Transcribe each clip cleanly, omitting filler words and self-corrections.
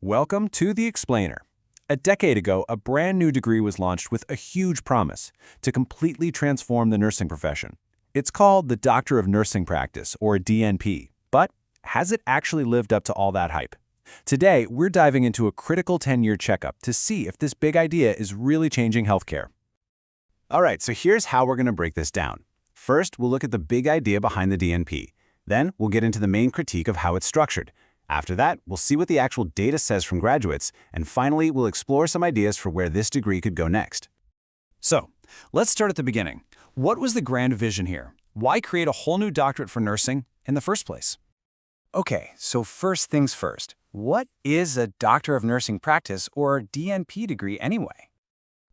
Welcome to The Explainer. A decade ago, a brand new degree was launched with a huge promise to completely transform the nursing profession. It's called the Doctor of Nursing Practice, or DNP. But has it actually lived up to all that hype? Today, we're diving into a critical 10-year checkup to see if this big idea is really changing healthcare. All right, so here's how we're going to break this down. First, we'll look at the big idea behind the DNP. Then, we'll get into the main critique of how it's structured. After that, we'll see what the actual data says from graduates, and finally, we'll explore some ideas for where this degree could go next. So, let's start at the beginning. What was the grand vision here? Why create a whole new doctorate for nursing in the first place? Okay, so first things first. What is a Doctor of Nursing Practice, or DNP degree anyway?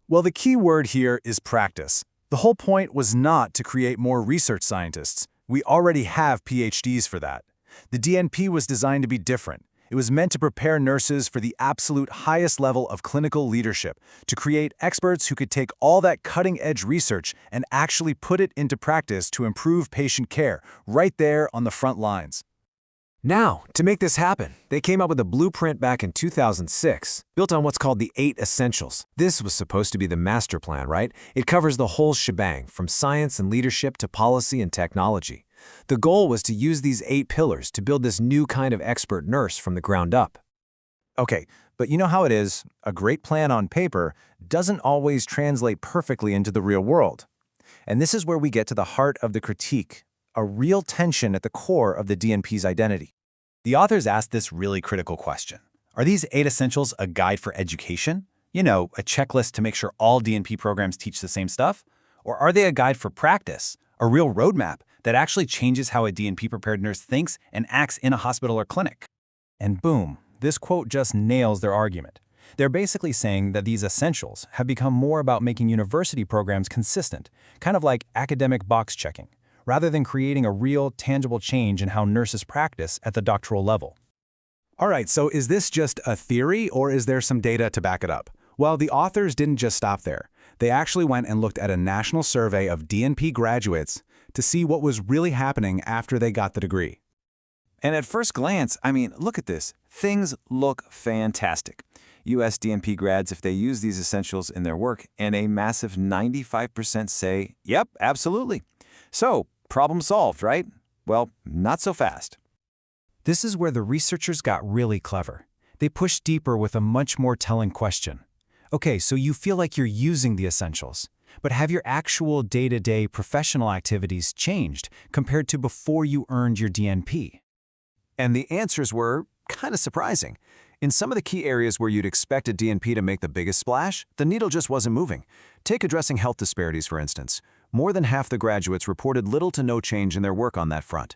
Well, the key word here is practice. The whole point was not to create more research scientists. We already have PhDs for that. The DNP was designed to be different. It was meant to prepare nurses for the absolute highest level of clinical leadership, to create experts who could take all that cutting-edge research and actually put it into practice to improve patient care, right there on the front lines. Now, to make this happen, they came up with a blueprint back in 2006, built on what's called the 8 Essentials. This was supposed to be the master plan, right? It covers the whole shebang, from science and leadership to policy and technology. The goal was to use these 8 pillars to build this new kind of expert nurse from the ground up. Okay, but you know how it is, a great plan on paper doesn't always translate perfectly into the real world. And this is where we get to the heart of the critique, a real tension at the core of the DNP's identity. The authors asked this really critical question. Are these 8 essentials a guide for education? You know, a checklist to make sure all DNP programs teach the same stuff? Or are they a guide for practice, a real roadmap that actually changes how a DNP-prepared nurse thinks and acts in a hospital or clinic? And boom, this quote just nails their argument. They're basically saying that these essentials have become more about making university programs consistent, kind of like academic box checking, rather than creating a real, tangible change in how nurses practice at the doctoral level. All right, so is this just a theory, or is there some data to back it up? Well, the authors didn't just stop there. They actually went and looked at a national survey of DNP graduates to see what was really happening after they got the degree. And at first glance, look at this. Things look fantastic. US DNP grads, if they use these essentials in their work, and a massive 95% say, yep, absolutely. So, problem solved, right? Well, not so fast. This is where the researchers got really clever. They pushed deeper with a much more telling question. Okay, so you feel like you're using the essentials, but have your actual day-to-day professional activities changed compared to before you earned your DNP? And the answers were kind of surprising. In some of the key areas where you'd expect a DNP to make the biggest splash, the needle just wasn't moving. Take addressing health disparities, for instance. More than half the graduates reported little to no change in their work on that front.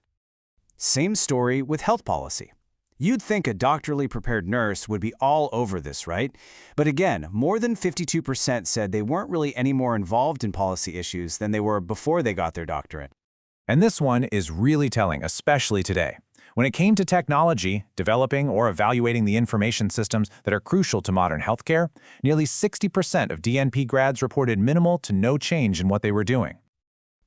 Same story with health policy. You'd think a doctorally prepared nurse would be all over this, right? But again, more than 52% said they weren't really any more involved in policy issues than they were before they got their doctorate. And this one is really telling, especially today. When it came to technology, developing or evaluating the information systems that are crucial to modern healthcare, nearly 60% of DNP grads reported minimal to no change in what they were doing.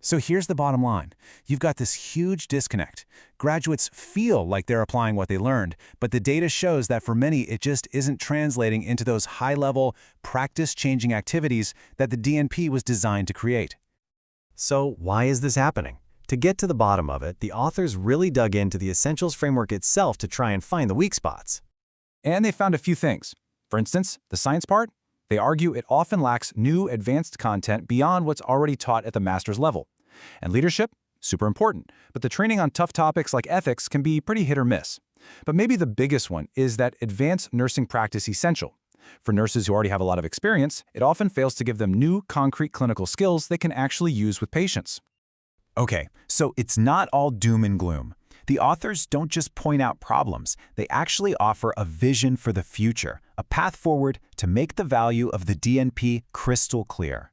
So here's the bottom line. You've got this huge disconnect. Graduates feel like they're applying what they learned, but the data shows that for many, it just isn't translating into those high-level, practice-changing activities that the DNP was designed to create. So why is this happening? To get to the bottom of it, the authors really dug into the Essentials framework itself to try and find the weak spots. And they found a few things. For instance, the science part. They argue it often lacks new, advanced content beyond what's already taught at the master's level. And leadership? Super important, but the training on tough topics like ethics can be pretty hit or miss. But maybe the biggest one is that advanced nursing practice essential. For nurses who already have a lot of experience, it often fails to give them new, concrete clinical skills they can actually use with patients. Okay, so it's not all doom and gloom. The authors don't just point out problems, they actually offer a vision for the future, a path forward to make the value of the DNP crystal clear.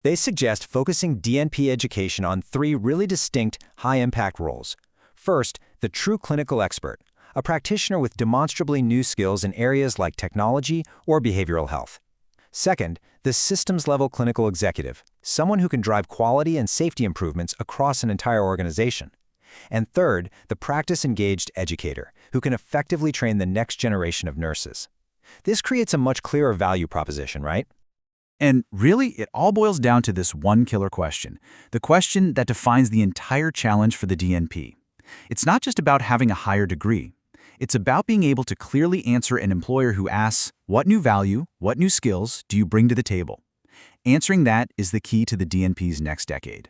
They suggest focusing DNP education on 3 really distinct, high-impact roles. First, the true clinical expert, a practitioner with demonstrably new skills in areas like technology or behavioral health. Second, the systems-level clinical executive, someone who can drive quality and safety improvements across an entire organization. And third, the Practice-Engaged Educator, who can effectively train the next generation of nurses. This creates a much clearer value proposition, right? And really, it all boils down to this one killer question, the question that defines the entire challenge for the DNP. It's not just about having a higher degree. It's about being able to clearly answer an employer who asks, what new value, what new skills do you bring to the table? Answering that is the key to the DNP's next decade.